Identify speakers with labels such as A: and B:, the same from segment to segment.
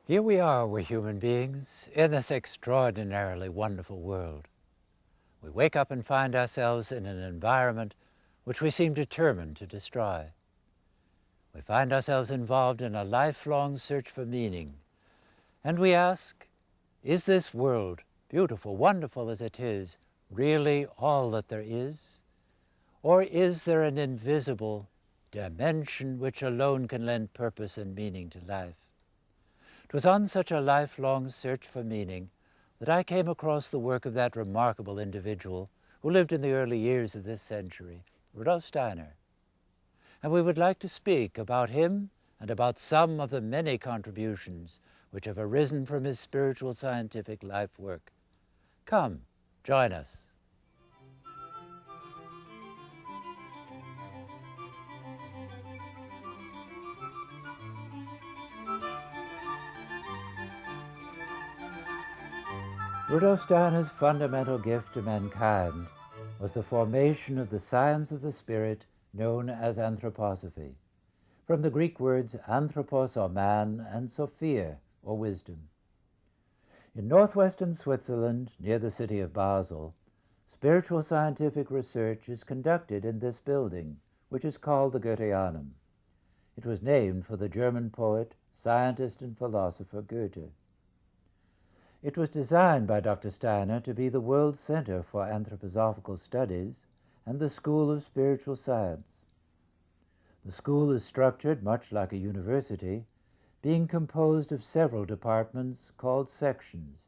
A: Here we are, we're human beings, in this extraordinarily wonderful world. We wake up and find ourselves in an environment which we seem determined to destroy. We find ourselves involved in a lifelong search for meaning, and we ask, is this world, beautiful, wonderful as it is, really all that there is? Or is there an invisible dimension which alone can lend purpose and meaning to life? It was on such a lifelong search for meaning that I came across the work of that remarkable individual who lived in the early years of this century, Rudolf Steiner. And we would like to speak about him and about some of the many contributions which have arisen from his spiritual scientific life work. Come, join us. Rudolf Steiner's fundamental gift to mankind was the formation of the science of the spirit known as Anthroposophy, from the Greek words anthropos or man and sophia or wisdom. In northwestern Switzerland, near the city of Basel, spiritual scientific research is conducted in this building, which is called the Goetheanum. It was named for the German poet, scientist, and philosopher Goethe. It was designed by Dr. Steiner to be the world center for anthroposophical studies and the school of spiritual science. The school is structured much like a university, being composed of several departments called sections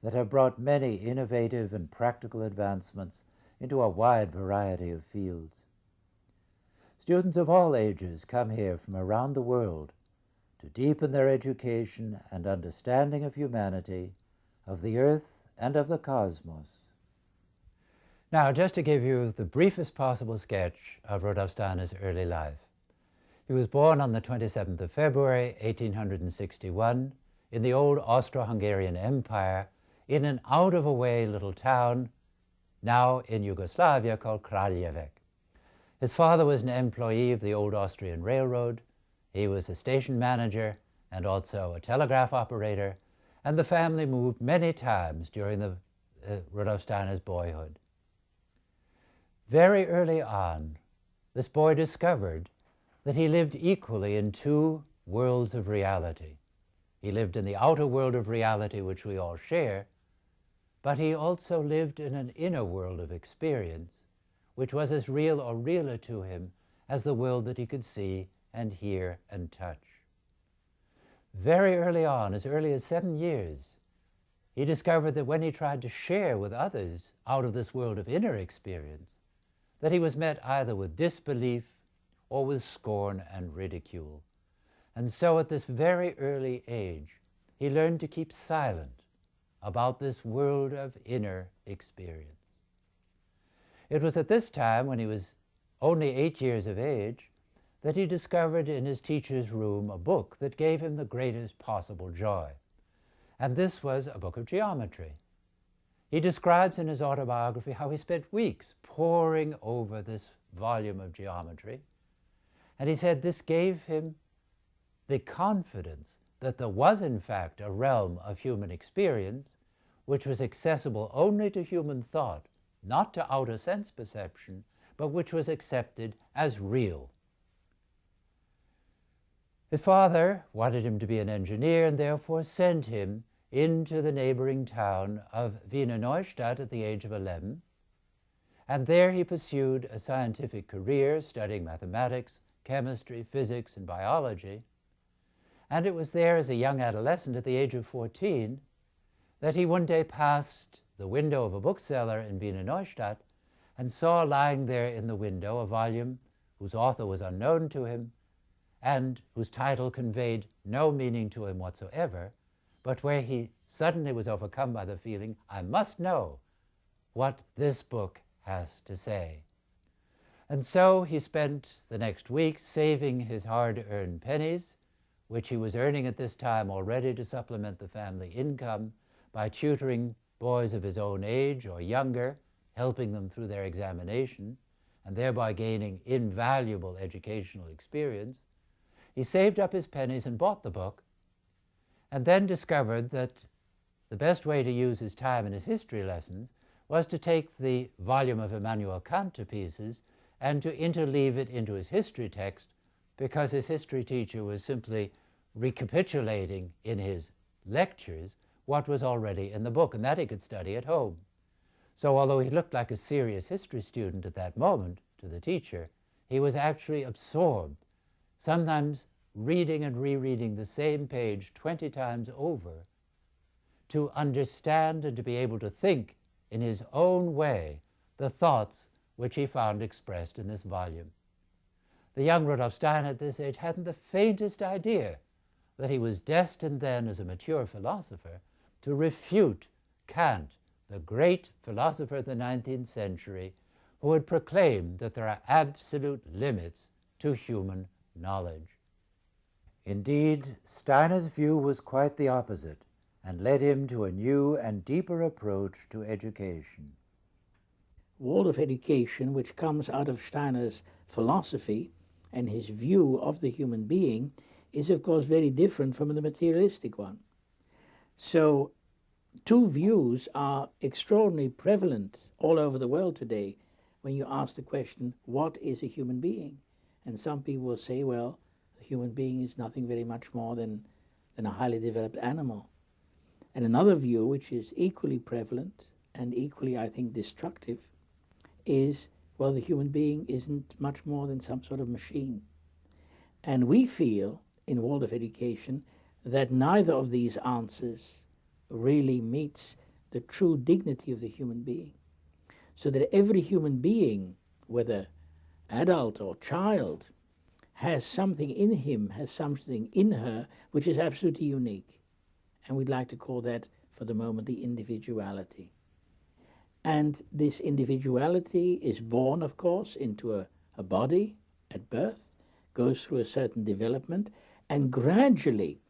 A: that have brought many innovative and practical advancements into a wide variety of fields. Students of all ages come here from around the world to deepen their education and understanding of humanity, of the earth, and of the cosmos. Now, just to give you the briefest possible sketch of Rudolf Steiner's early life. He was born on the 27th of February, 1861, in the old Austro-Hungarian Empire, in an out-of-the-way little town, now in Yugoslavia, called Kraljevec. His father was an employee of the old Austrian Railroad. He was a station manager and also a telegraph operator, and the family moved many times during Rudolf Steiner's boyhood. Very early on, this boy discovered that he lived equally in two worlds of reality. He lived in the outer world of reality, which we all share, but he also lived in an inner world of experience, which was as real or realer to him as the world that he could see and hear and touch. Very early on, as early as 7 years, he discovered that when he tried to share with others out of this world of inner experience, that he was met either with disbelief or with scorn and ridicule. And so at this very early age, he learned to keep silent about this world of inner experience. It was at this time, when he was only 8 years of age, that he discovered in his teacher's room a book that gave him the greatest possible joy. And this was a book of geometry. He describes in his autobiography how he spent weeks poring over this volume of geometry. And he said this gave him the confidence that there was in fact a realm of human experience which was accessible only to human thought, not to outer sense perception, but which was accepted as real. His father wanted him to be an engineer and therefore sent him into the neighboring town of Wiener Neustadt at the age of 11. And there he pursued a scientific career, studying mathematics, chemistry, physics, and biology. And it was there as a young adolescent at the age of 14 that he one day passed the window of a bookseller in Wiener Neustadt and saw lying there in the window a volume whose author was unknown to him and whose title conveyed no meaning to him whatsoever, but where he suddenly was overcome by the feeling, I must know what this book has to say. And so he spent the next week saving his hard-earned pennies, which he was earning at this time already to supplement the family income by tutoring boys of his own age or younger, helping them through their examination, and thereby gaining invaluable educational experience. He saved up his pennies and bought the book, and then discovered that the best way to use his time in his history lessons was to take the volume of Immanuel Kant to pieces and to interleave it into his history text, because his history teacher was simply recapitulating in his lectures what was already in the book, and that he could study at home. So although he looked like a serious history student at that moment to the teacher, he was actually absorbed, sometimes reading and rereading the same page 20 times over to understand and to be able to think in his own way the thoughts which he found expressed in this volume. The young Rudolf Steiner at this age hadn't the faintest idea that he was destined then, as a mature philosopher, to refute Kant, the great philosopher of the 19th century, who had proclaimed that there are absolute limits to human knowledge. Indeed, Steiner's view was quite the opposite, and led him to a new and deeper approach to education.
B: Waldorf education, which comes out of Steiner's philosophy and his view of the human being, is of course very different from the materialistic one. So two views are extraordinarily prevalent all over the world today when you ask the question, what is a human being? And some people will say, well, a human being is nothing very much more than a highly developed animal. And another view, which is equally prevalent and equally, I think, destructive, is, well, the human being isn't much more than some sort of machine. And we feel in Waldorf education that neither of these answers really meets the true dignity of the human being. So that every human being, whether adult or child, has something in him, has something in her, which is absolutely unique. And we'd like to call that, for the moment, the individuality. And this individuality is born, of course, into a body at birth, goes through a certain development, and gradually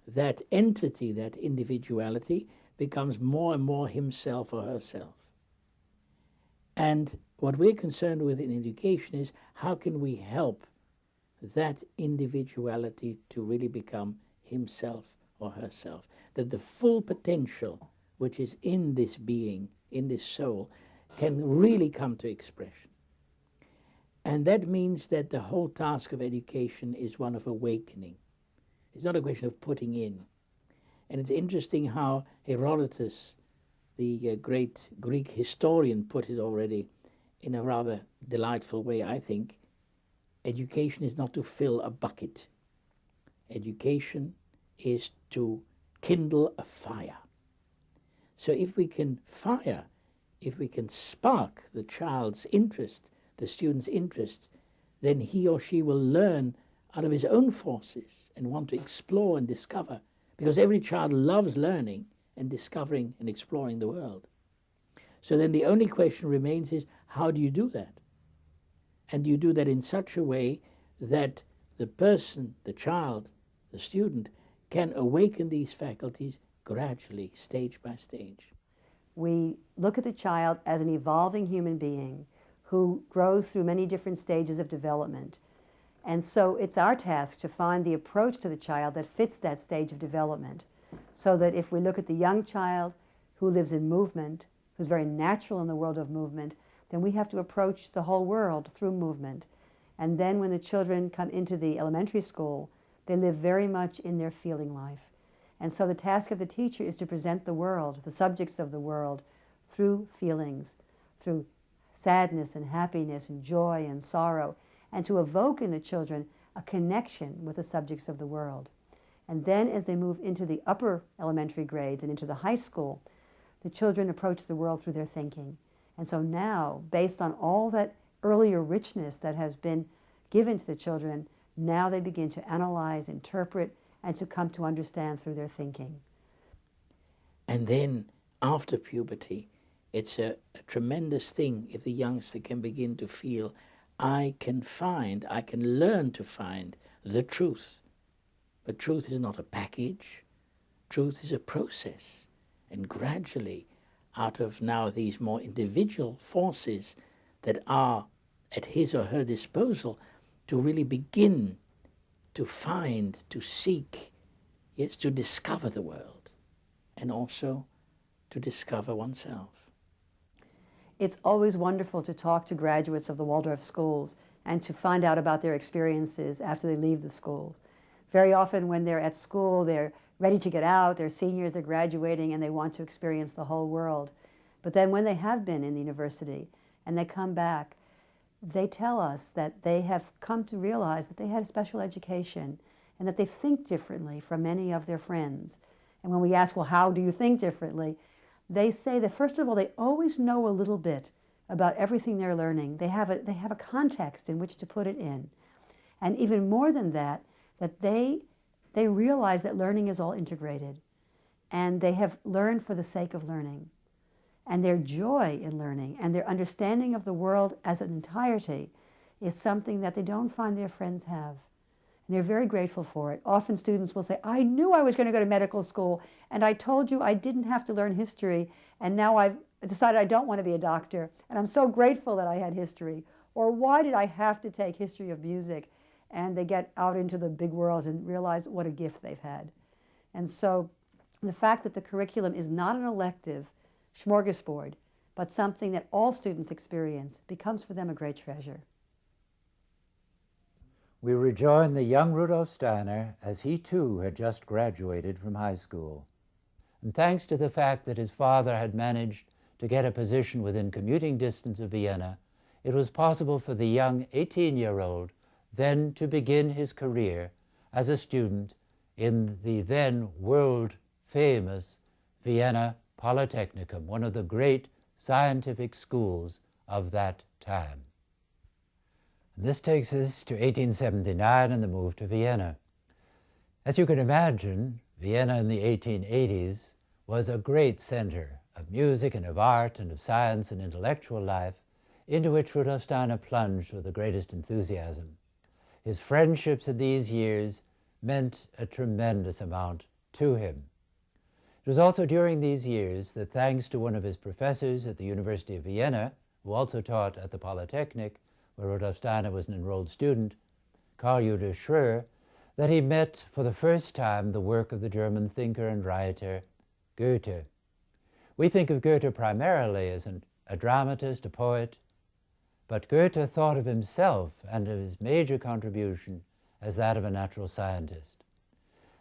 B: that entity, that individuality, becomes more and more himself or herself. And what we're concerned with in education is, how can we help that individuality to really become himself or herself, that the full potential which is in this being, in this soul, can really come to expression. And that means that the whole task of education is one of awakening. It's not a question of putting in. And it's interesting how Herodotus, the great Greek historian, put it already in a rather delightful way, I think. Education is not to fill a bucket. Education is to kindle a fire. So if we can fire, if we can spark the child's interest, the student's interest, then he or she will learn out of his own forces and want to explore and discover, because every child loves learning and discovering and exploring the world. So then the only question remains is, how do you do that? And you do that in such a way that the person, the child, the student, can awaken these faculties gradually, stage by stage.
C: We look at the child as an evolving human being who grows through many different stages of development. And so it's our task to find the approach to the child that fits that stage of development. So that if we look at the young child who lives in movement, who's very natural in the world of movement, then we have to approach the whole world through movement. And then when the children come into the elementary school, they live very much in their feeling life. And so the task of the teacher is to present the world, the subjects of the world, through feelings, through sadness and happiness and joy and sorrow, and to evoke in the children a connection with the subjects of the world. And then as they move into the upper elementary grades and into the high school, the children approach the world through their thinking. And so now, based on all that earlier richness that has been given to the children, now they begin to analyze, interpret, and to come to understand through their thinking.
B: And then, after puberty, it's a tremendous thing if the youngster can begin to feel, I can learn to find the truth. But truth is not a package. Truth is a process. And gradually, out of now these more individual forces that are at his or her disposal, to really begin to find, to seek, It's to discover the world and also to discover oneself.
C: It's always wonderful to talk to graduates of the Waldorf schools and to find out about their experiences after they leave the schools. Very often when they're at school, they're ready to get out, they're seniors, they're graduating, and they want to experience the whole world. But then when they have been in the university and they come back, they tell us that they have come to realize that they had a special education and that they think differently from many of their friends. And when we ask, well, how do you think differently? They say that, first of all, they always know a little bit about everything they're learning. They have a context in which to put it in. And even more than that, that they realize that learning is all integrated. And they have learned for the sake of learning. And their joy in learning and their understanding of the world as an entirety is something that they don't find their friends have. And they're very grateful for it. Often students will say, I knew I was going to go to medical school, and I told you I didn't have to learn history, and now I've decided I don't want to be a doctor, and I'm so grateful that I had history. Or why did I have to take history of music? And they get out into the big world and realize what a gift they've had. And so the fact that the curriculum is not an elective smorgasbord, but something that all students experience, becomes for them a great treasure.
A: We rejoin the young Rudolf Steiner as he too had just graduated from high school. And thanks to the fact that his father had managed to get a position within commuting distance of Vienna, it was possible for the young 18-year-old then to begin his career as a student in the then world-famous Vienna Polytechnicum, one of the great scientific schools of that time. And this takes us to 1879 and the move to Vienna. As you can imagine, Vienna in the 1880s was a great center of music and of art and of science and intellectual life, into which Rudolf Steiner plunged with the greatest enthusiasm. His friendships in these years meant a tremendous amount to him. It was also during these years that, thanks to one of his professors at the University of Vienna, who also taught at the Polytechnic, where Rudolf Steiner was an enrolled student, Karl Julius Schröer, that he met for the first time the work of the German thinker and writer Goethe. We think of Goethe primarily as a dramatist, a poet, but Goethe thought of himself and of his major contribution as that of a natural scientist.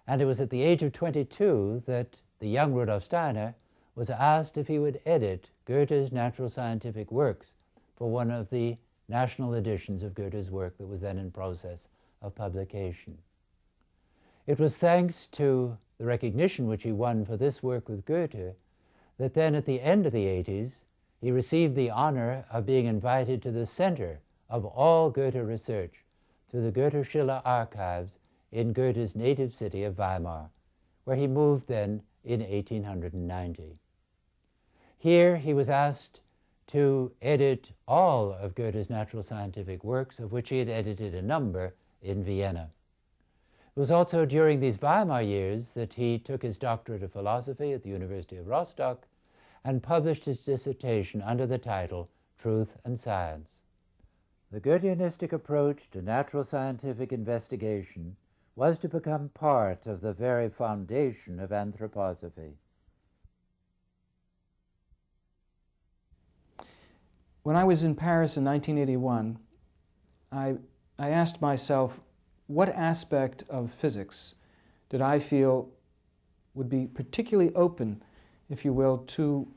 A: And it was at the age of 22 that the young Rudolf Steiner was asked if he would edit Goethe's natural scientific works for one of the national editions of Goethe's work that was then in process of publication. It was thanks to the recognition which he won for this work with Goethe that then at the end of the 80s he received the honor of being invited to the center of all Goethe research, to the Goethe-Schiller archives in Goethe's native city of Weimar, where he moved then in 1890. Here he was asked to edit all of Goethe's natural scientific works, of which he had edited a number in Vienna. It was also during these Weimar years that he took his doctorate of philosophy at the University of Rostock and published his dissertation under the title Truth and Science. The Goetheanistic approach to natural scientific investigation was to become part of the very foundation of anthroposophy.
D: When I was in Paris in 1981, I asked myself, what aspect of physics did I feel would be particularly open, if you will, to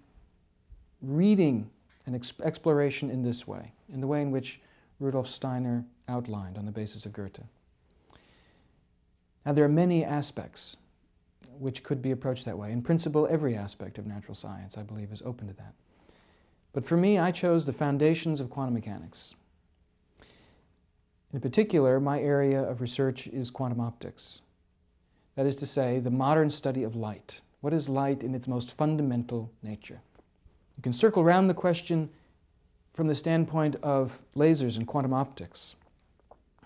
D: reading an exploration in this way, in the way in which Rudolf Steiner outlined on the basis of Goethe. Now, there are many aspects which could be approached that way. In principle, every aspect of natural science, I believe, is open to that. But for me, I chose the foundations of quantum mechanics. In particular, my area of research is quantum optics. That is to say, the modern study of light. What is light in its most fundamental nature? You can circle around the question from the standpoint of lasers and quantum optics.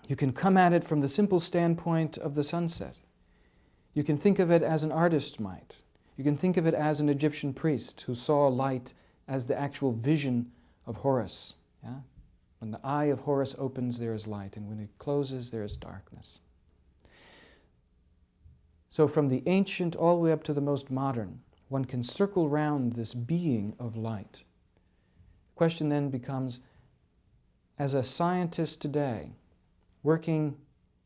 D: You can come at it from the simple standpoint of the sunset. You can think of it as an artist might. You can think of it as an Egyptian priest who saw light as the actual vision of Horus. Yeah? When the eye of Horus opens, there is light, and when it closes, there is darkness. So from the ancient all the way up to the most modern, one can circle round this being of light. The question then becomes, as a scientist today, working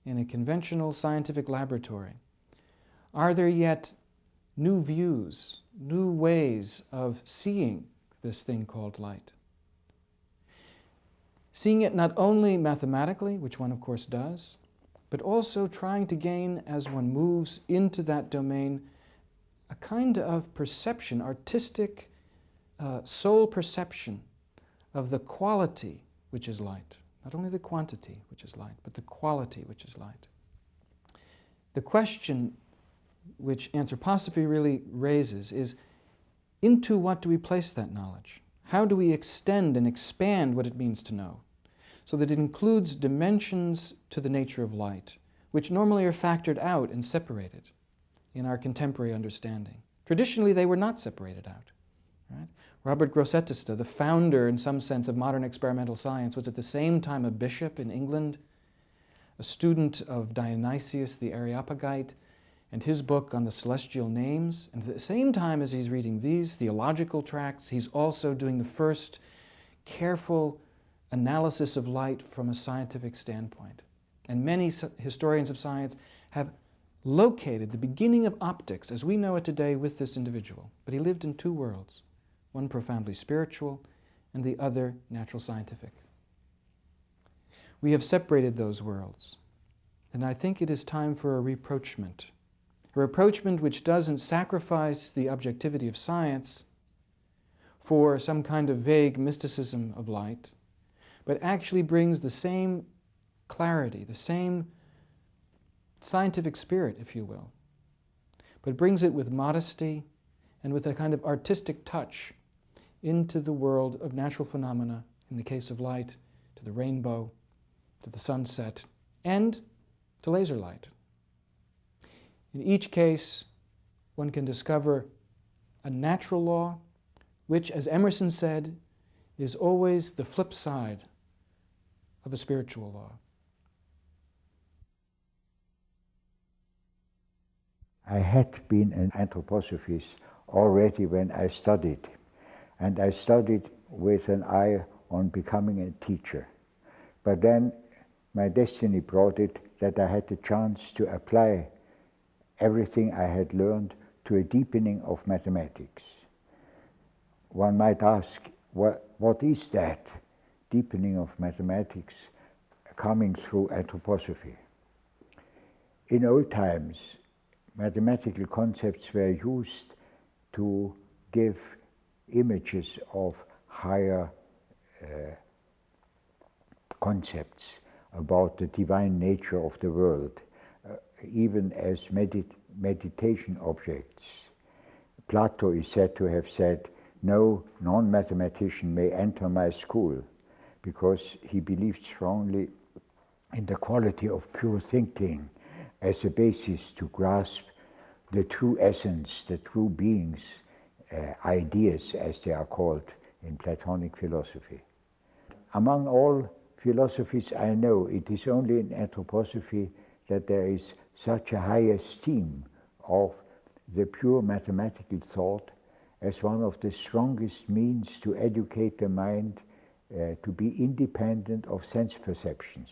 D: in a conventional scientific laboratory, are there yet new views, new ways of seeing this thing called light? Seeing it not only mathematically, which one of course does, but also trying to gain, as one moves into that domain, a kind of perception, artistic soul perception of the quality which is light. Not only the quantity which is light, but the quality which is light. The question which anthroposophy really raises is, into what do we place that knowledge? How do we extend and expand what it means to know, so that it includes dimensions to the nature of light, which normally are factored out and separated in our contemporary understanding. Traditionally, they were not separated out. Right? Robert Grosseteste, the founder, in some sense, of modern experimental science, was at the same time a bishop in England, a student of Dionysius the Areopagite, and his book on the celestial names. And at the same time as he's reading these theological tracts, he's also doing the first careful analysis of light from a scientific standpoint. And many historians of science have located the beginning of optics as we know it today with this individual. But he lived in two worlds, one profoundly spiritual and the other natural scientific. We have separated those worlds, and I think it is time for a rapprochement. A rapprochement which doesn't sacrifice the objectivity of science for some kind of vague mysticism of light, but actually brings the same clarity, the same scientific spirit, if you will, but brings it with modesty and with a kind of artistic touch into the world of natural phenomena, in the case of light, to the rainbow, to the sunset, and to laser light. In each case, one can discover a natural law, which, as Emerson said, is always the flip side of a spiritual law.
E: I had been an anthroposophist already when I studied, and I studied with an eye on becoming a teacher. But then my destiny brought it that I had the chance to apply everything I had learned to a deepening of mathematics. One might ask, what is that deepening of mathematics coming through anthroposophy? In old times, mathematical concepts were used to give images of higher concepts about the divine nature of the world, even as meditation objects. Plato is said to have said, "No non-mathematician may enter my school," because he believed strongly in the quality of pure thinking as a basis to grasp the true essence, the true beings, ideas as they are called in Platonic philosophy. Among all philosophies I know, it is only in anthroposophy that there is such a high esteem of the pure mathematical thought as one of the strongest means to educate the mind to be independent of sense perceptions.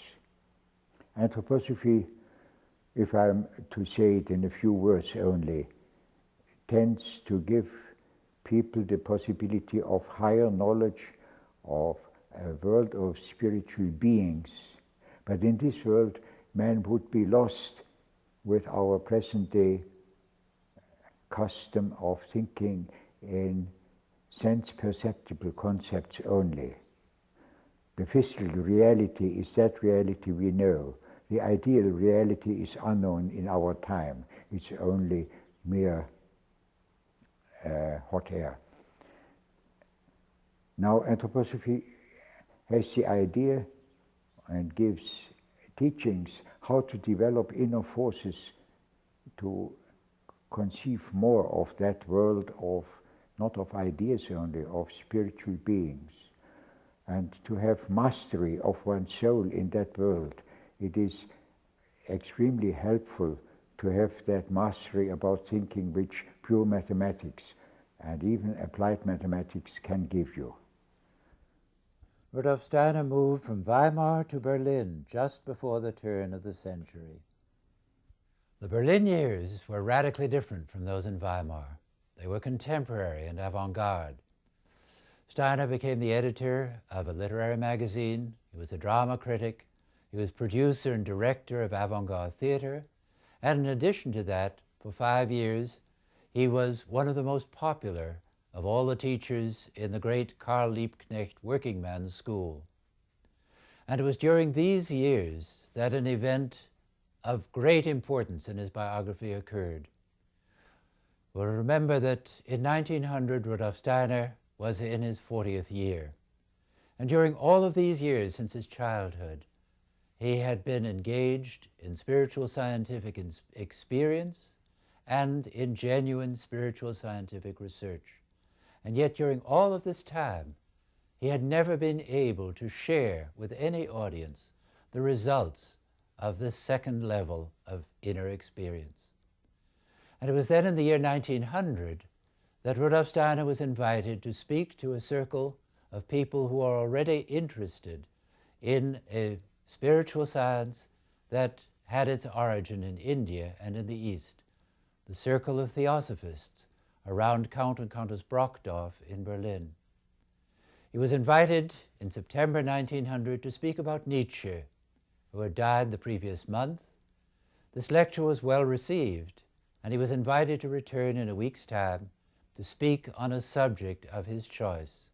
E: Anthroposophy, if I'm to say it in a few words only, tends to give people the possibility of higher knowledge of a world of spiritual beings. But in this world, man would be lost with our present-day custom of thinking in sense-perceptible concepts only. The physical reality is that reality we know. The ideal reality is unknown in our time. It's only mere hot air. Now, anthroposophy has the idea and gives teachings how to develop inner forces to conceive more of that world of, not of ideas only, of spiritual beings, and to have mastery of one's soul in that world. It is extremely helpful to have that mastery about thinking which pure mathematics and even applied mathematics can give you.
A: Rudolf Steiner moved from Weimar to Berlin just before the turn of the century. The Berlin years were radically different from those in Weimar. They were contemporary and avant-garde. Steiner became the editor of a literary magazine. He was a drama critic. He was producer and director of avant-garde theater. And in addition to that, for 5 years, he was one of the most popular of all the teachers in the great Karl Liebknecht Working Man's School. And it was during these years that an event of great importance in his biography occurred. We'll remember that in 1900, Rudolf Steiner was in his 40th year. And during all of these years since his childhood, he had been engaged in spiritual scientific experience and in genuine spiritual scientific research. And yet during all of this time, he had never been able to share with any audience the results of this second level of inner experience. And it was then in the year 1900 that Rudolf Steiner was invited to speak to a circle of people who are already interested in a spiritual science that had its origin in India and in the East, the circle of Theosophists around Count and Countess Brockdorf in Berlin. He was invited in September 1900 to speak about Nietzsche, who had died the previous month. This lecture was well received, and he was invited to return in a week's time to speak on a subject of his choice.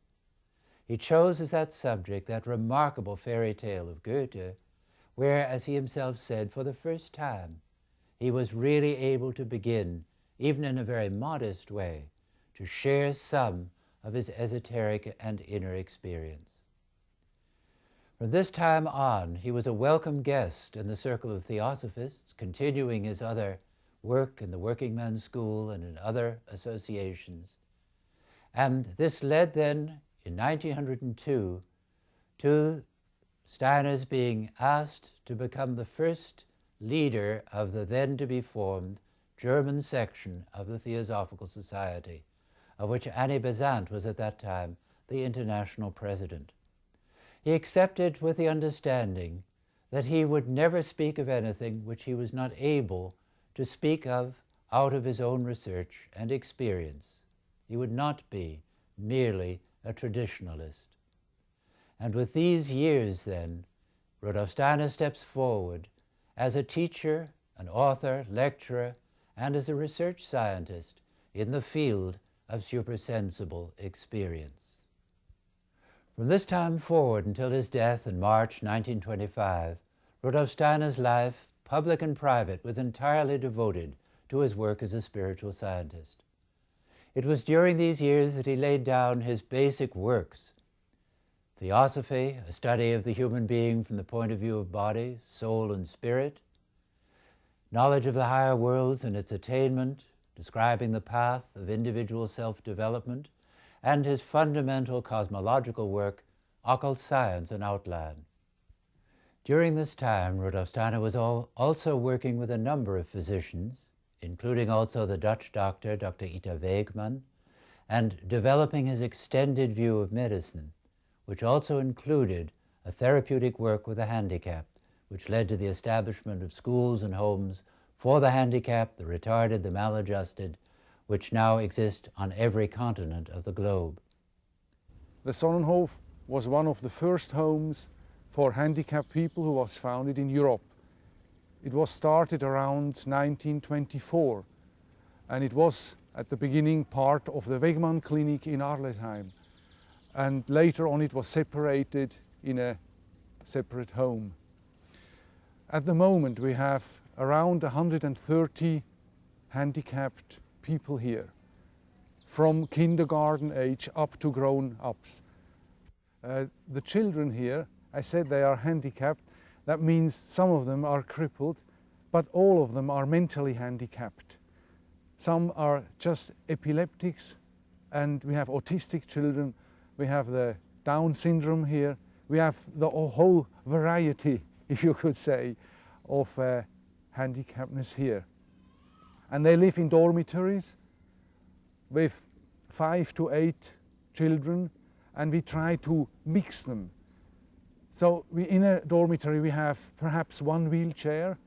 A: He chose as that subject that remarkable fairy tale of Goethe, where, as he himself said, for the first time, he was really able to begin, even in a very modest way, to share some of his esoteric and inner experience. From this time on, he was a welcome guest in the circle of Theosophists, continuing his other work in the Working Man's School and in other associations. And this led then, in 1902, to Steiner's being asked to become the first leader of the then-to-be-formed German section of the Theosophical Society, of which Annie Besant was at that time the international president. He accepted with the understanding that he would never speak of anything which he was not able to speak of out of his own research and experience. He would not be merely a traditionalist. And with these years then, Rudolf Steiner steps forward as a teacher, an author, lecturer, and as a research scientist in the field of supersensible experience. From this time forward until his death in March 1925, Rudolf Steiner's life, public and private, was entirely devoted to his work as a spiritual scientist. It was during these years that he laid down his basic works: Theosophy, a study of the human being from the point of view of body, soul, and spirit; Knowledge of the higher worlds and its attainment, describing the path of individual self-development; and his fundamental cosmological work, Occult Science and Outline. During this time, Rudolf Steiner was also working with a number of physicians, including also the Dutch doctor, Dr. Ita Wegman, and developing his extended view of medicine, which also included a therapeutic work with the handicapped, which led to the establishment of schools and homes for the handicapped, the retarded, the maladjusted, which now exist on every continent of the globe.
F: The Sonnenhof was one of the first homes for handicapped people who was founded in Europe. It was started around 1924, and it was at the beginning part of the Wegmann Clinic in Arlesheim, and later on it was separated in a separate home. At the moment we have around 130 handicapped people here, from kindergarten age up to grown-ups. The children here, I said they are handicapped. That means some of them are crippled, but all of them are mentally handicapped. Some are just epileptics, and we have autistic children, we have the Down syndrome here, we have the whole variety, if you could say, of handicappedness here. and they live in dormitories with 5 to 8 children, and we try to mix them. So in a dormitory we have perhaps one wheelchair,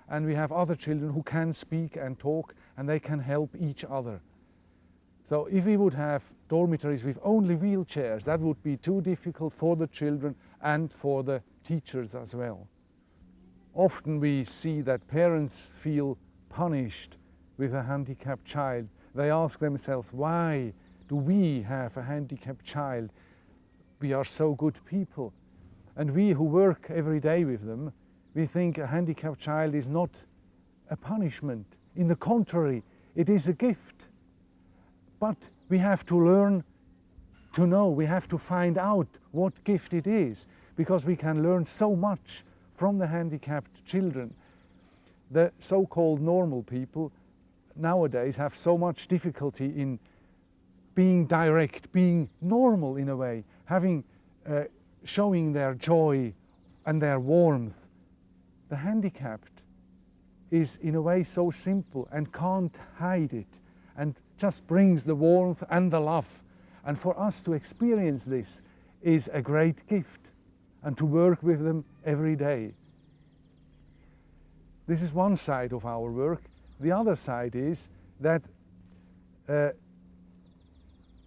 F: and we have other children who can speak and talk, and they can help each other. So if we would have dormitories with only wheelchairs, that would be too difficult for the children and for the teachers as well. Often we see that parents feel punished with a handicapped child. They ask themselves, why do we have a handicapped child? We are so good people. And we who work every day with them, we think a handicapped child is not a punishment. In the contrary, it is a gift. But we have to learn to know, we have to find out what gift it is, because we can learn so much from the handicapped children. The so-called normal people nowadays have so much difficulty in being direct, being normal in a way, showing their joy and their warmth. The handicapped is in a way so simple and can't hide it, and just brings the warmth and the love. And for us to experience this is a great gift, and to work with them every day. This is one side of our work. The other side is that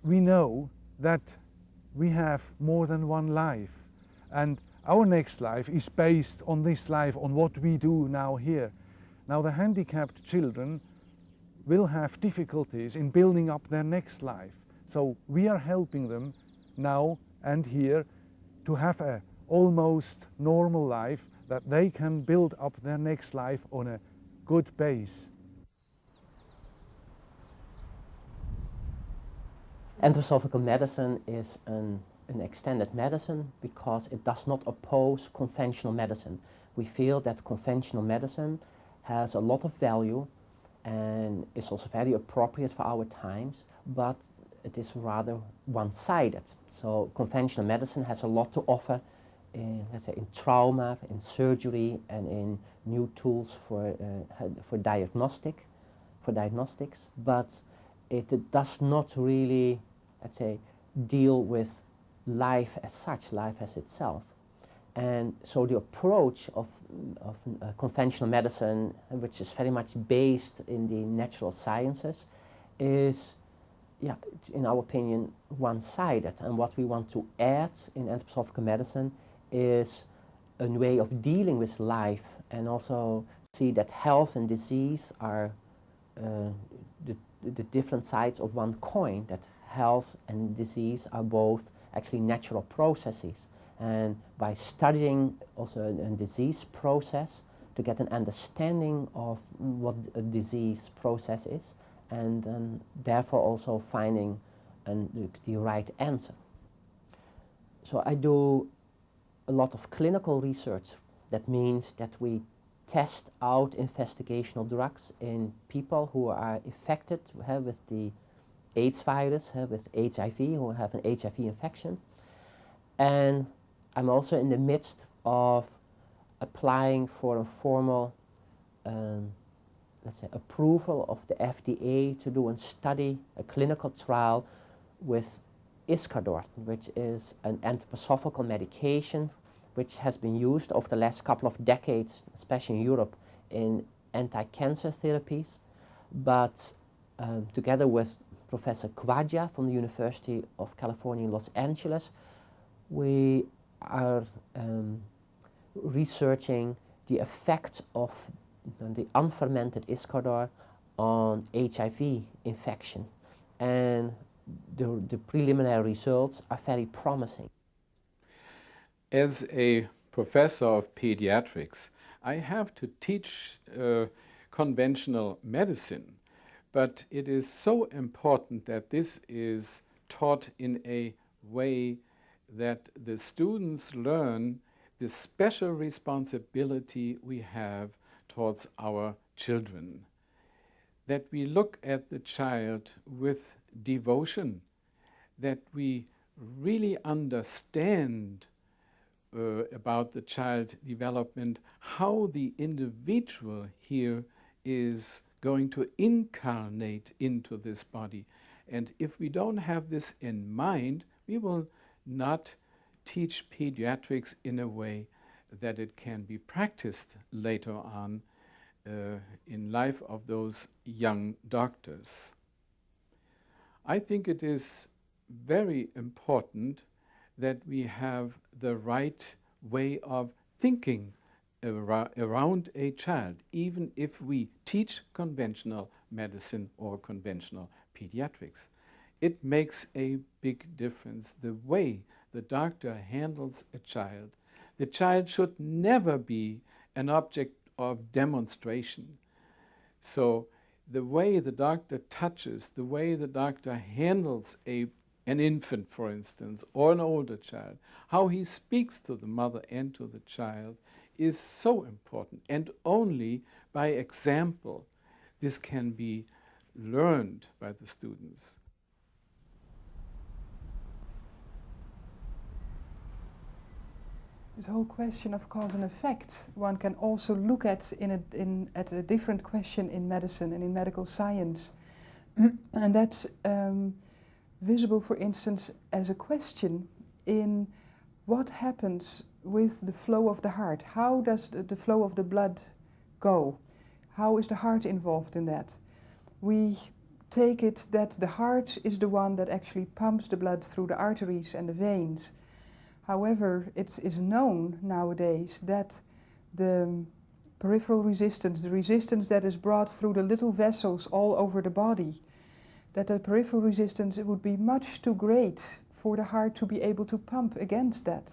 F: we know that we have more than one life, and our next life is based on this life, on what we do now here. Now the handicapped children will have difficulties in building up their next life. So we are helping them now and here to have a almost normal life, that they can build up their next life on a good base.
G: Anthroposophical medicine is an extended medicine because it does not oppose conventional medicine. We feel that conventional medicine has a lot of value and is also very appropriate for our times, but it is rather one-sided. So conventional medicine has a lot to offer in, let's say, in trauma, in surgery, and in new tools for diagnostics, but it does not really, let's say, deal with life as such, life as itself. And so the approach of conventional medicine, which is very much based in the natural sciences, is, yeah, in our opinion, one-sided. And what we want to add in anthroposophical medicine is a way of dealing with life, and also see that health and disease are the different sides of one coin, that health and disease are both actually natural processes. And by studying also a disease process to get an understanding of what a disease process is, and therefore also finding the right answer. So I do a lot of clinical research. That means that we test out investigational drugs in people who are infected with the AIDS virus, with HIV, who have an HIV infection. And I'm also in the midst of applying for a formal, let's say, approval of the FDA to do a study, a clinical trial with Iscador, which is an anthroposophical medication which has been used over the last couple of decades, especially in Europe, in anti-cancer therapies. But together with Professor Quaggia from the University of California in Los Angeles, we are researching the effect of the unfermented Iscador on HIV infection. And the preliminary results are very promising.
H: As a professor of pediatrics, I have to teach conventional medicine, but it is so important that this is taught in a way that the students learn the special responsibility we have towards our children, that we look at the child with devotion, that we really understand about the child development, how the individual here is going to incarnate into this body. And if we don't have this in mind, we will not teach pediatrics in a way that it can be practiced later on in life of those young doctors. I think it is very important that we have the right way of thinking around a child, even if we teach conventional medicine or conventional pediatrics. It makes a big difference the way the doctor handles a child. The child should never be an object of demonstration. So the way the doctor touches, the way the doctor handles an infant, for instance, or an older child, how he speaks to the mother and to the child is so important. And only by example this can be learned by the students.
I: This whole question of cause and effect, one can also look at at a different question in medicine and in medical science. And that's visible, for instance, as a question in what happens with the flow of the heart. How does the flow of the blood go? How is the heart involved in that? We take it that the heart is the one that actually pumps the blood through the arteries and the veins. However, it is known nowadays that the peripheral resistance, the resistance that is brought through the little vessels all over the body, that the peripheral resistance, it would be much too great for the heart to be able to pump against that.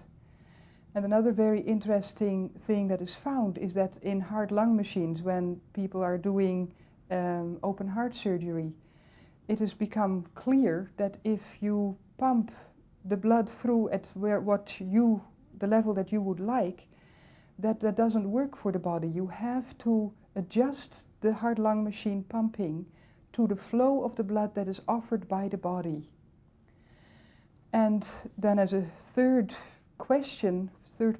I: And another very interesting thing that is found is that in heart-lung machines, when people are doing open heart surgery, it has become clear that if you pump the blood through at the level that you would like, that doesn't work for the body. You have to adjust the heart-lung machine pumping to the flow of the blood that is offered by the body. And then as a third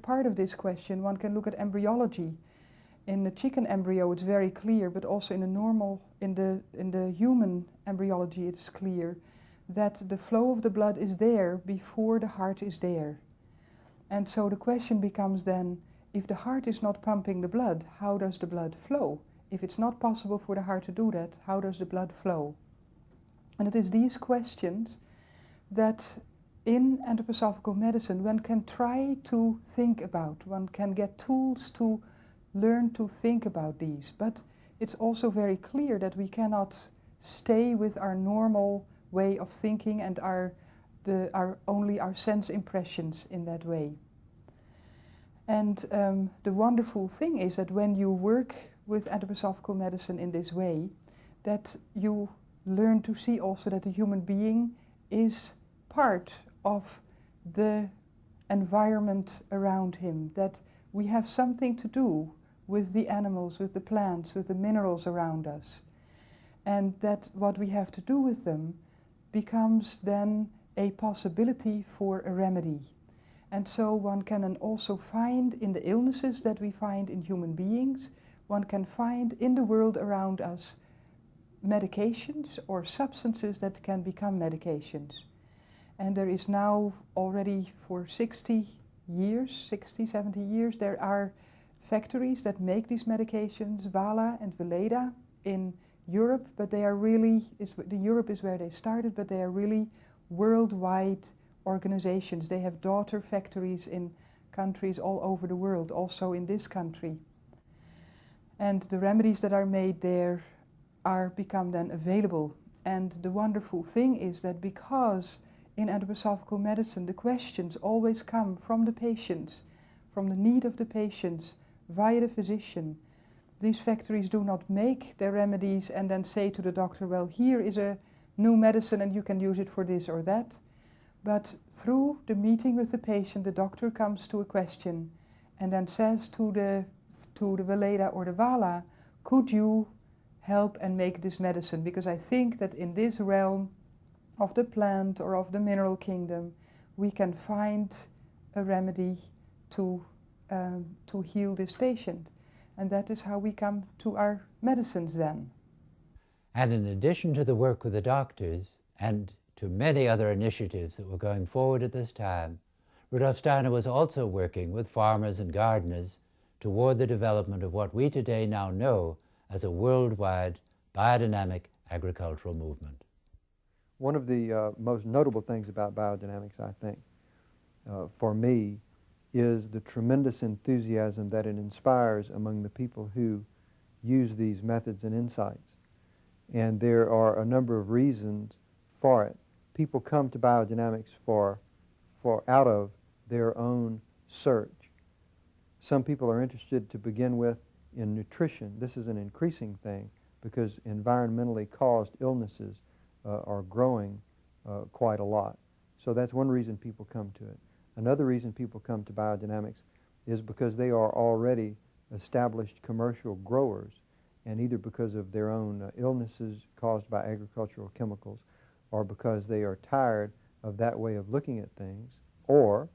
I: part of this question, one can look at embryology. In the chicken embryo it's very clear, but also in the human embryology it's clear that the flow of the blood is there before the heart is there. And so the question becomes then, if the heart is not pumping the blood, how does the blood flow? If it's not possible for the heart to do that, how does the blood flow? And it is these questions that in anthroposophical medicine one can try to think about. One can get tools to learn to think about these. But it's also very clear that we cannot stay with our normal way of thinking and only our sense impressions in that way. And the wonderful thing is that when you work with anthroposophical medicine in this way, that you learn to see also that the human being is part of the environment around him, that we have something to do with the animals, with the plants, with the minerals around us, and that what we have to do with them becomes then a possibility for a remedy. And so one can then also find in the illnesses that we find in human beings, one can find in the world around us medications or substances that can become medications. And there is now already for 60, 70 years, there are factories that make these medications, Vala and Veleda, in Europe, but they are really, Europe is where they started, but they are really worldwide organizations. They have daughter factories in countries all over the world, also in this country. And the remedies that are made there become then available. And the wonderful thing is that because in anthroposophical medicine the questions always come from the patients, from the need of the patients, via the physician. These factories do not make their remedies and then say to the doctor, well, here is a new medicine and you can use it for this or that. But through the meeting with the patient, the doctor comes to a question and then says to the Veleda or the Vala, could you help and make this medicine? Because I think that in this realm of the plant or of the mineral kingdom, we can find a remedy to heal this patient. And that is how we come to our medicines then.
A: And in addition to the work with the doctors and to many other initiatives that were going forward at this time, Rudolf Steiner was also working with farmers and gardeners toward the development of what we today now know as a worldwide biodynamic agricultural movement.
J: One of the most notable things about biodynamics, I think, for me, is the tremendous enthusiasm that it inspires among the people who use these methods and insights. And there are a number of reasons for it. People come to biodynamics out of their own search. Some people are interested to begin with in nutrition. This is an increasing thing because environmentally caused illnesses are growing quite a lot. So that's one reason people come to it. Another reason people come to biodynamics is because they are already established commercial growers, and either because of their own illnesses caused by agricultural chemicals or because they are tired of that way of looking at things, or,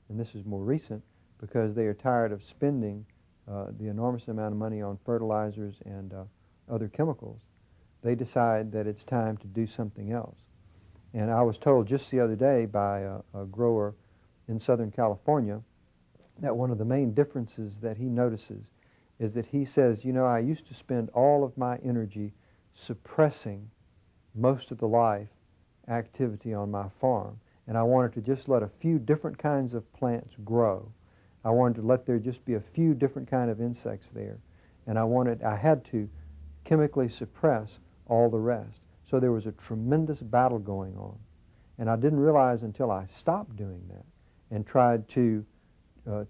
J: and this is more recent, because they are tired of spending the enormous amount of money on fertilizers and other chemicals. They decide that it's time to do something else. And I was told just the other day by a grower in Southern California that one of the main differences that he notices is that he says, you know, I used to spend all of my energy suppressing most of the life activity on my farm, and I wanted to just let a few different kinds of plants grow. I wanted to let there just be a few different kind of insects there, and I had to chemically suppress all the rest. So there was a tremendous battle going on, and I didn't realize until I stopped doing that and tried to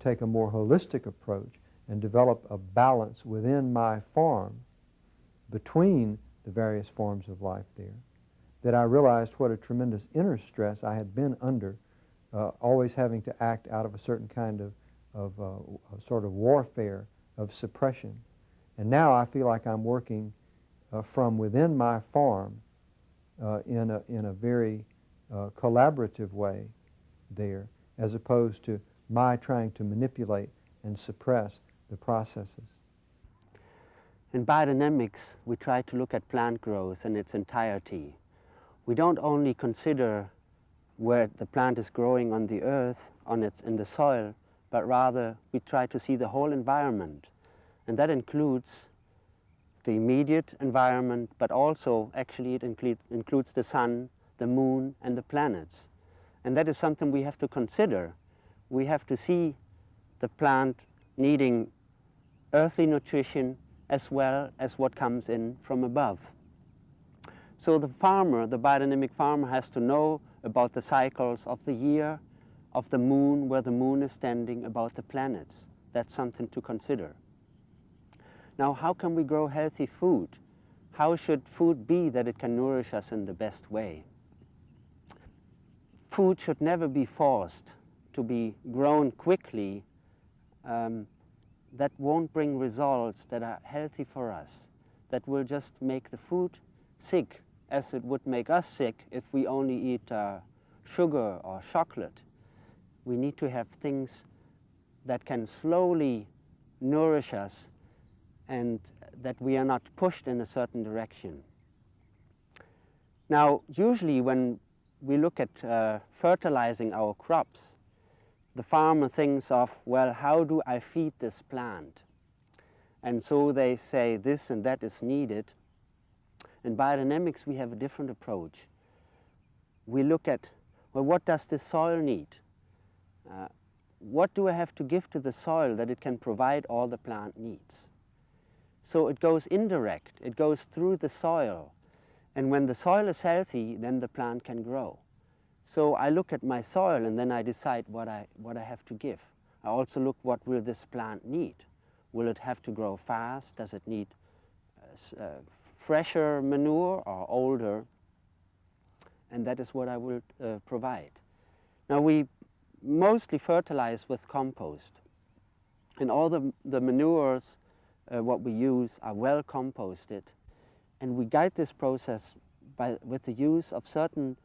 J: take a more holistic approach and develop a balance within my farm between the various forms of life there, that I realized what a tremendous inner stress I had been under, always having to act out of a certain kind of sort of warfare of suppression. And now I feel like I'm working from within my farm in a very collaborative way there, as opposed to my trying to manipulate and suppress the processes.
K: In biodynamics, we try to look at plant growth in its entirety. We don't only consider where the plant is growing on the earth, in the soil, but rather we try to see the whole environment. And that includes the immediate environment, but also actually it includes the sun, the moon, and the planets. And that is something we have to consider. We have to see the plant needing earthly nutrition as well as what comes in from above. So the farmer, the biodynamic farmer, has to know about the cycles of the year, of the moon, where the moon is standing, about the planets. That's something to consider. Now, how can we grow healthy food? How should food be that it can nourish us in the best way? Food should never be forced to be grown quickly. That won't bring results that are healthy for us. That will just make the food sick, as it would make us sick if we only eat sugar or chocolate. We need to have things that can slowly nourish us and that we are not pushed in a certain direction. Now, usually when we look at fertilizing our crops, the farmer thinks of, well, how do I feed this plant? And so they say this and that is needed. In biodynamics, we have a different approach. We look at, well, what does the soil need? What do I have to give to the soil that it can provide all the plant needs? So it goes indirect, it goes through the soil. And when the soil is healthy, then the plant can grow. So I look at my soil and then I decide what I have to give. I also look, what will this plant need? Will it have to grow fast? Does it need fresher manure or older? And that is what I will provide. Now we mostly fertilize with compost. And all the manures what we use are well composted. And we guide this process with the use of certain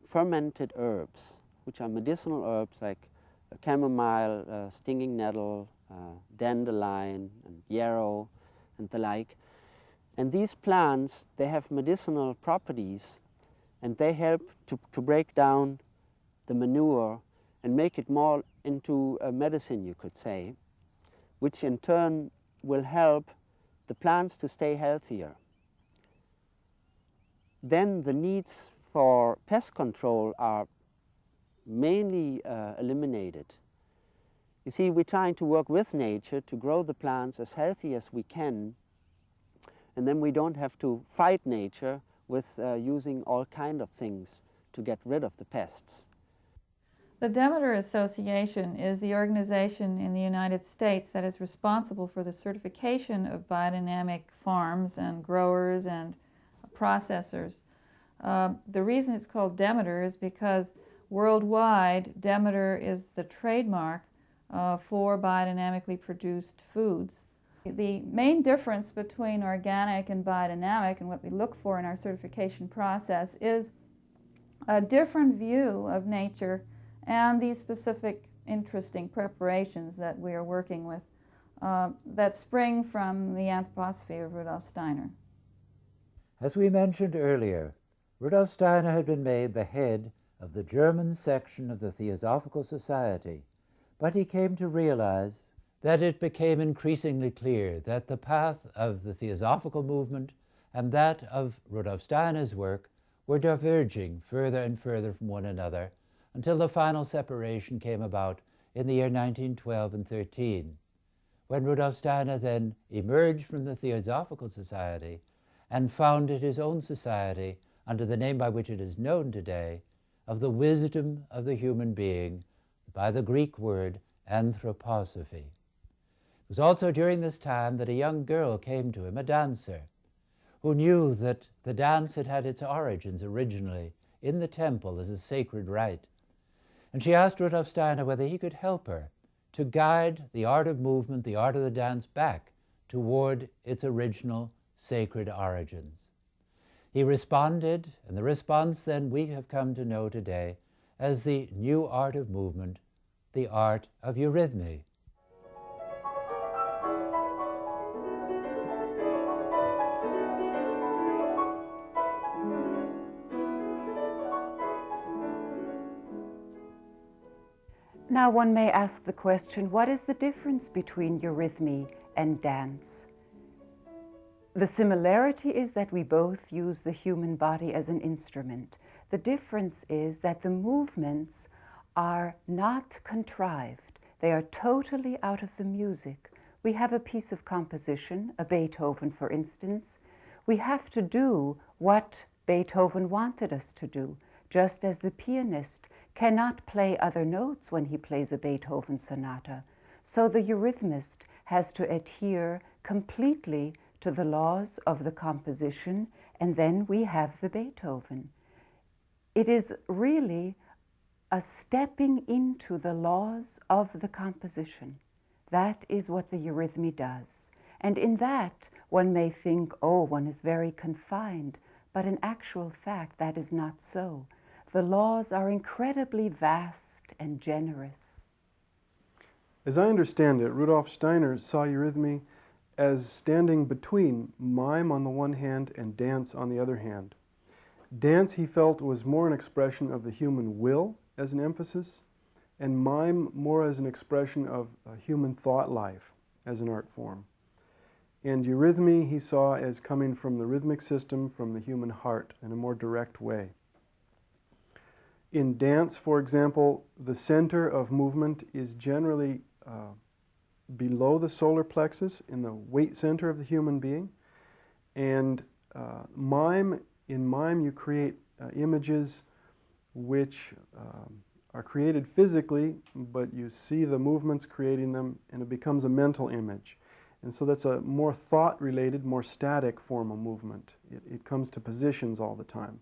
K: fermented herbs, which are medicinal herbs like chamomile, stinging nettle, dandelion, and yarrow, and the like. And these plants, they have medicinal properties, and they help to break down the manure and make it more into a medicine, you could say, which in turn will help the plants to stay healthier. Then the needs for pest control are mainly eliminated. You see, we're trying to work with nature to grow the plants as healthy as we can, and then we don't have to fight nature with using all kinds of things to get rid of the pests.
L: The Demeter Association is the organization in the United States that is responsible for the certification of biodynamic farms and growers and processors. The reason it's called Demeter is because worldwide, Demeter is the trademark for biodynamically produced foods. The main difference between organic and biodynamic and what we look for in our certification process is a different view of nature and these specific interesting preparations that we are working with that spring from the Anthroposophy of Rudolf Steiner.
A: As we mentioned earlier, Rudolf Steiner had been made the head of the German section of the Theosophical Society, but he came to realize that it became increasingly clear that the path of the Theosophical movement and that of Rudolf Steiner's work were diverging further and further from one another until the final separation came about in the year 1912 and 13, when Rudolf Steiner then emerged from the Theosophical Society and founded his own society under the name by which it is known today, of the wisdom of the human being, by the Greek word Anthroposophy. It was also during this time that a young girl came to him, a dancer, who knew that the dance had had its origins originally in the temple as a sacred rite. And she asked Rudolf Steiner whether he could help her to guide the art of movement, the art of the dance, back toward its original sacred origins. He responded, and the response then we have come to know today as the new art of movement, the art of Eurythmy.
M: Now one may ask the question, what is the difference between eurythmy and dance? The similarity is that we both use the human body as an instrument. The difference is that the movements are not contrived. They are totally out of the music. We have a piece of composition, a Beethoven for instance. We have to do what Beethoven wanted us to do, just as the pianist cannot play other notes when he plays a Beethoven sonata. So the eurythmist has to adhere completely to the laws of the composition, and then we have the Beethoven. It is really a stepping into the laws of the composition. That is what the eurythmy does. And in that, one may think, oh, one is very confined, but in actual fact, that is not so. The laws are incredibly vast and generous.
N: As I understand it, Rudolf Steiner saw eurythmy as standing between mime on the one hand and dance on the other hand. Dance, he felt, was more an expression of the human will as an emphasis, and mime more as an expression of human thought life as an art form. And eurythmy he saw as coming from the rhythmic system, from the human heart, in a more direct way. In dance, for example, the center of movement is generally below the solar plexus, in the weight center of the human being. And in mime you create images which are created physically, but you see the movements creating them, and it becomes a mental image. And so that's a more thought-related, more static form of movement. It comes to positions all the time.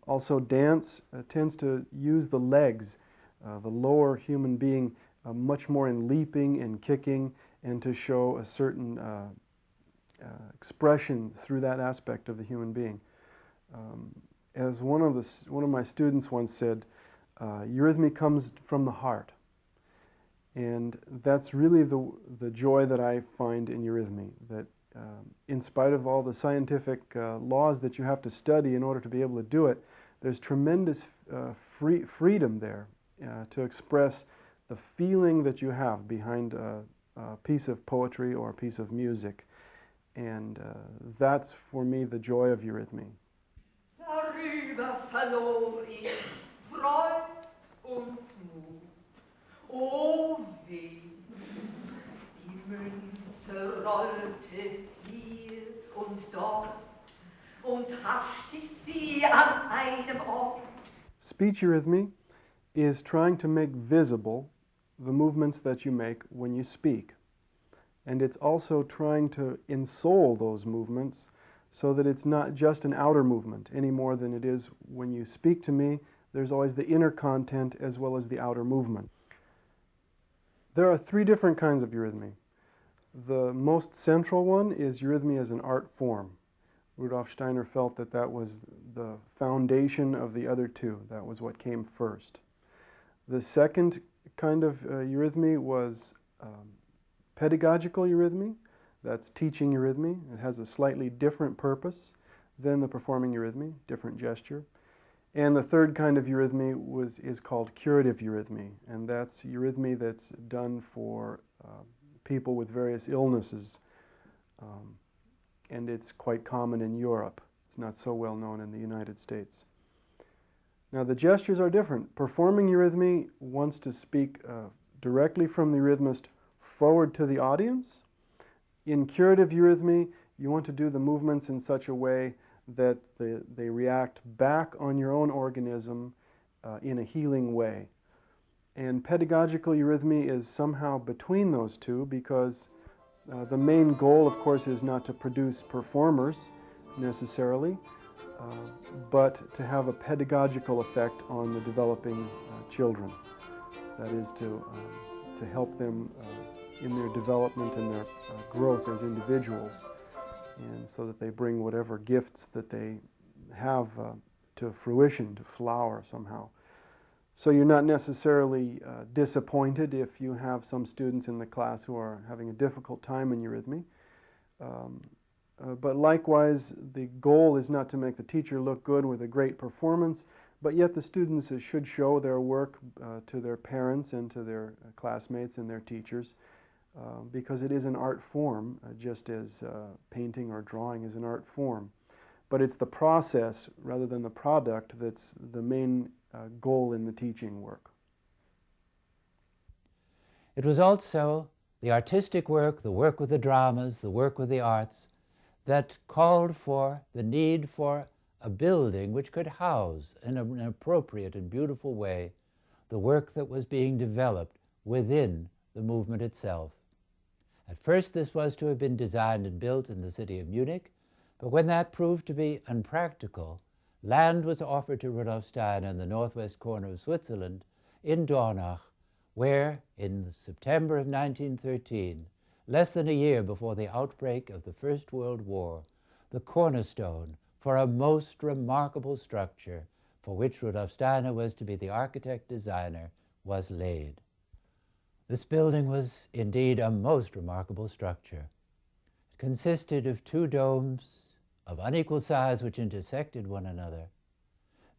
N: Also, dance tends to use the legs, the lower human being, much more in leaping and kicking, and to show a certain expression through that aspect of the human being. As one of my students once said, eurythmy comes from the heart. And that's really the joy that I find in eurythmy, that in spite of all the scientific laws that you have to study in order to be able to do it, there's tremendous freedom there to express the feeling that you have behind a piece of poetry or a piece of music. And that's, for me, the joy of Eurythmy.
O: Darüber verlor ich Freud und Mut. Oh weh, die Münze rollte hier und dort und hastig sie an einem Ort.
N: Speech eurythmy is trying to make visible the movements that you make when you speak. And it's also trying to ensoul those movements so that it's not just an outer movement any more than it is when you speak to me. There's always the inner content as well as the outer movement. There are three different kinds of eurythmy. The most central one is eurythmy as an art form. Rudolf Steiner felt that that was the foundation of the other two. That was what came first. The second kind of eurythmy was pedagogical eurythmy. That's teaching eurythmy. It has a slightly different purpose than the performing eurythmy, different gesture. And the third kind of eurythmy is called curative eurythmy, and that's eurythmy that's done for people with various illnesses, and it's quite common in Europe. It's not so well known in the United States. Now the gestures are different. Performing eurythmy wants to speak directly from the eurythmist forward to the audience. In curative eurythmy, you want to do the movements in such a way that they react back on your own organism in a healing way. And pedagogical eurythmy is somehow between those two, because the main goal, of course, is not to produce performers necessarily, but to have a pedagogical effect on the developing children. That is to help them in their development and their growth as individuals, and so that they bring whatever gifts that they have to fruition, to flower somehow. So you're not necessarily disappointed if you have some students in the class who are having a difficult time in eurythmy. But likewise, the goal is not to make the teacher look good with a great performance, but yet the students should show their work to their parents and to their classmates and their teachers, because it is an art form, just as painting or drawing is an art form. But it's the process rather than the product that's the main goal in the teaching work.
A: It was also the artistic work, the work with the dramas, the work with the arts, that called for the need for a building which could house in an appropriate and beautiful way the work that was being developed within the movement itself. At first this was to have been designed and built in the city of Munich, but when that proved to be unpractical, land was offered to Rudolf Steiner in the northwest corner of Switzerland, in Dornach, where in September of 1913, less than a year before the outbreak of the First World War, the cornerstone for a most remarkable structure for which Rudolf Steiner was to be the architect-designer was laid. This building was indeed a most remarkable structure. It consisted of two domes of unequal size which intersected one another.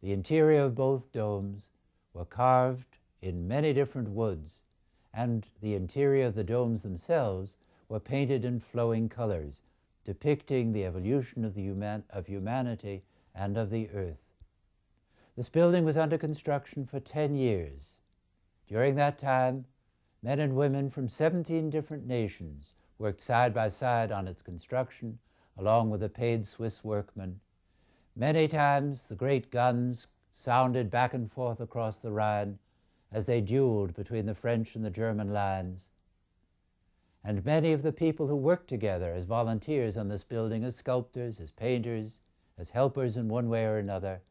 A: The interior of both domes were carved in many different woods, and the interior of the domes themselves were painted in flowing colors, depicting the evolution of humanity and of the earth. This building was under construction for 10 years. During that time, men and women from 17 different nations worked side by side on its construction, along with the paid Swiss workmen. Many times the great guns sounded back and forth across the Rhine as they dueled between the French and the German lines. And many of the people who worked together as volunteers on this building, as sculptors, as painters, as helpers in one way or another,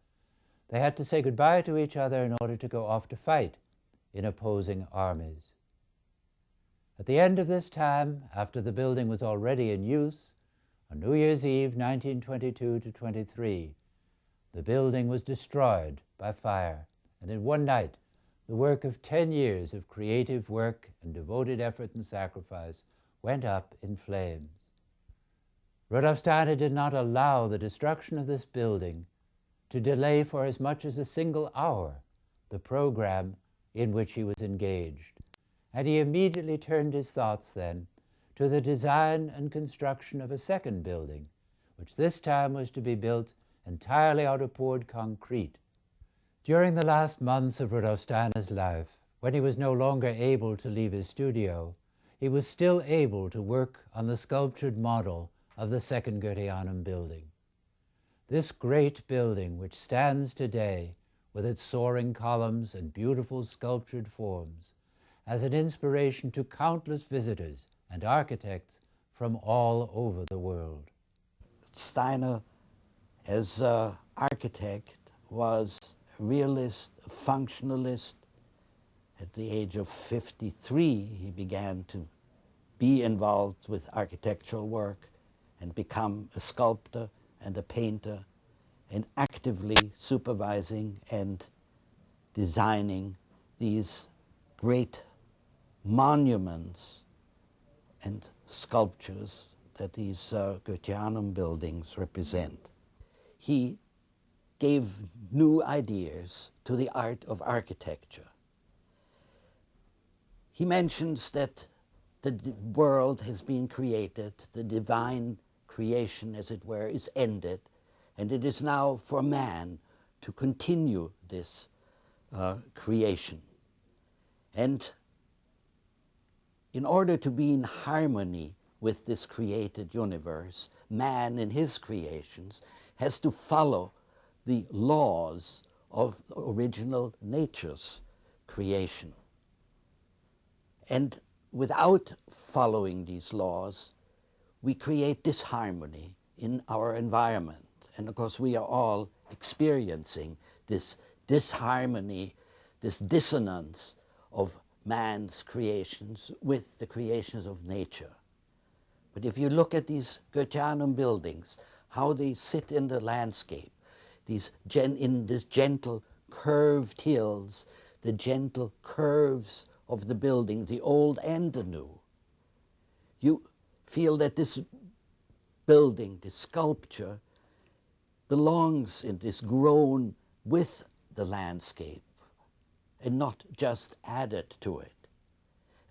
A: they had to say goodbye to each other in order to go off to fight in opposing armies. At the end of this time, after the building was already in use, on New Year's Eve 1922-23, the building was destroyed by fire, and in one night the work of 10 years of creative work and devoted effort and sacrifice went up in flames. Rudolf Steiner did not allow the destruction of this building to delay for as much as a single hour the program in which he was engaged, and he immediately turned his thoughts then to the design and construction of a second building, which this time was to be built entirely out of poured concrete. During the last months of Rudolf Steiner's life, when he was no longer able to leave his studio, he was still able to work on the sculptured model of the second Goetheanum building. This great building, which stands today with its soaring columns and beautiful sculptured forms, as an inspiration to countless visitors and architects from all over the world.
P: Steiner, as an architect, was a realist, a functionalist. At the age of 53, he began to be involved with architectural work and become a sculptor and a painter, and actively supervising and designing these great monuments and sculptures that these Goetheanum buildings represent. He gave new ideas to the art of architecture. He mentions that the world has been created, the divine creation, as it were, is ended, and it is now for man to continue this creation. And in order to be in harmony with this created universe, man in his creations has to follow the laws of original nature's creation. And without following these laws, we create disharmony in our environment. And of course, we are all experiencing this disharmony, this dissonance of man's creations with the creations of nature. But if you look at these Goetheanum buildings, how they sit in the landscape, in these gentle curved hills, the gentle curves of the building, the old and the new, you feel that this building, this sculpture, belongs and is grown with the landscape and not just added to it.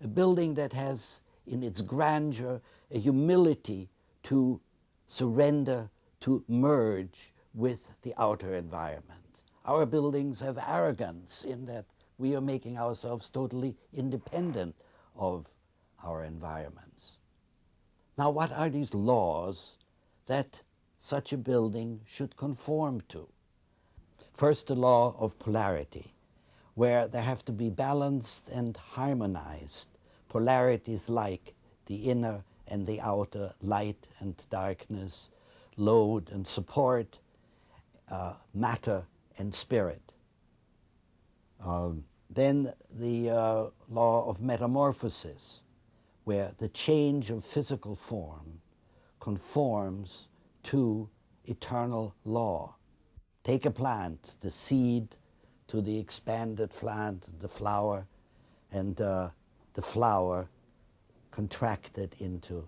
P: A building that has in its grandeur a humility to surrender, to merge with the outer environment. Our buildings have arrogance in that we are making ourselves totally independent of our environments. Now, what are these laws that such a building should conform to? First, the law of polarity, where there have to be balanced and harmonized polarities like the inner and the outer, light and darkness, load and support, matter and spirit. Then the law of metamorphosis, where the change of physical form conforms to eternal law. Take a plant, the seed to the expanded plant, the flower, and the flower contracted into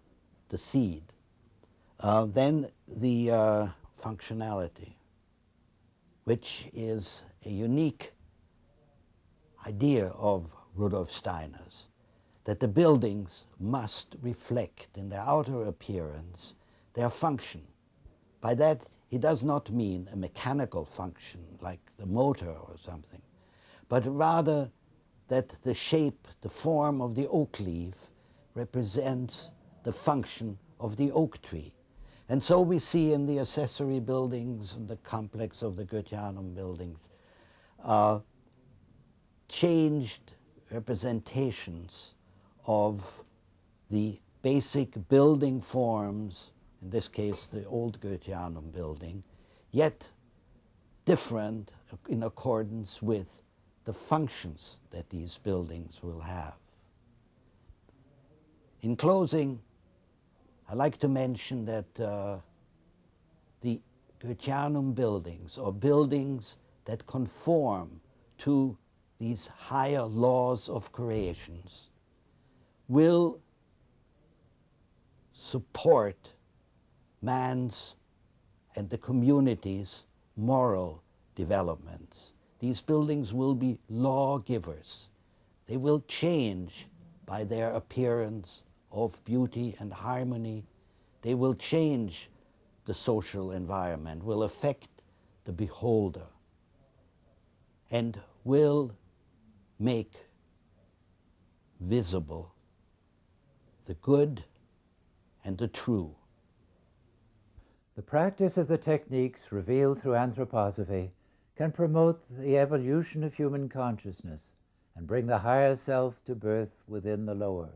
P: the seed. Then the functionality, which is a unique idea of Rudolf Steiner's, that the buildings must reflect in their outer appearance their function. By that, he does not mean a mechanical function like the motor or something, but rather that the shape, the form of the oak leaf represents the function of the oak tree. And so we see in the accessory buildings and the complex of the Goetheanum buildings changed representations of the basic building forms, in this case the old Goetheanum building, yet different in accordance with the functions that these buildings will have. In closing, I'd like to mention that the Goetheanum buildings, or buildings that conform to these higher laws of creations, will support man's and the community's moral developments. These buildings will be lawgivers. They will change by their appearance of beauty and harmony. They will change the social environment, will affect the beholder, and will make visible the good and the true.
A: The practice of the techniques revealed through anthroposophy can promote the evolution of human consciousness and bring the higher self to birth within the lower.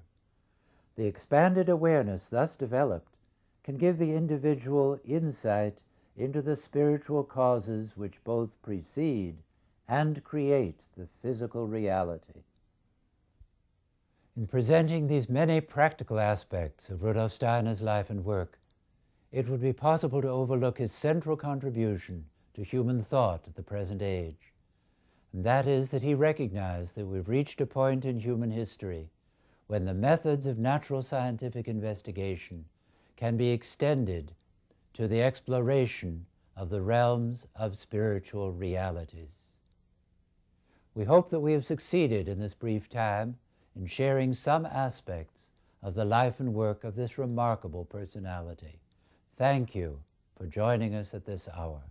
A: The expanded awareness thus developed can give the individual insight into the spiritual causes which both precede and create the physical reality. In presenting these many practical aspects of Rudolf Steiner's life and work, it would be possible to overlook his central contribution to human thought at the present age. And that is that he recognized that we've reached a point in human history when the methods of natural scientific investigation can be extended to the exploration of the realms of spiritual realities. We hope that we have succeeded in this brief time in sharing some aspects of the life and work of this remarkable personality. Thank you for joining us at this hour.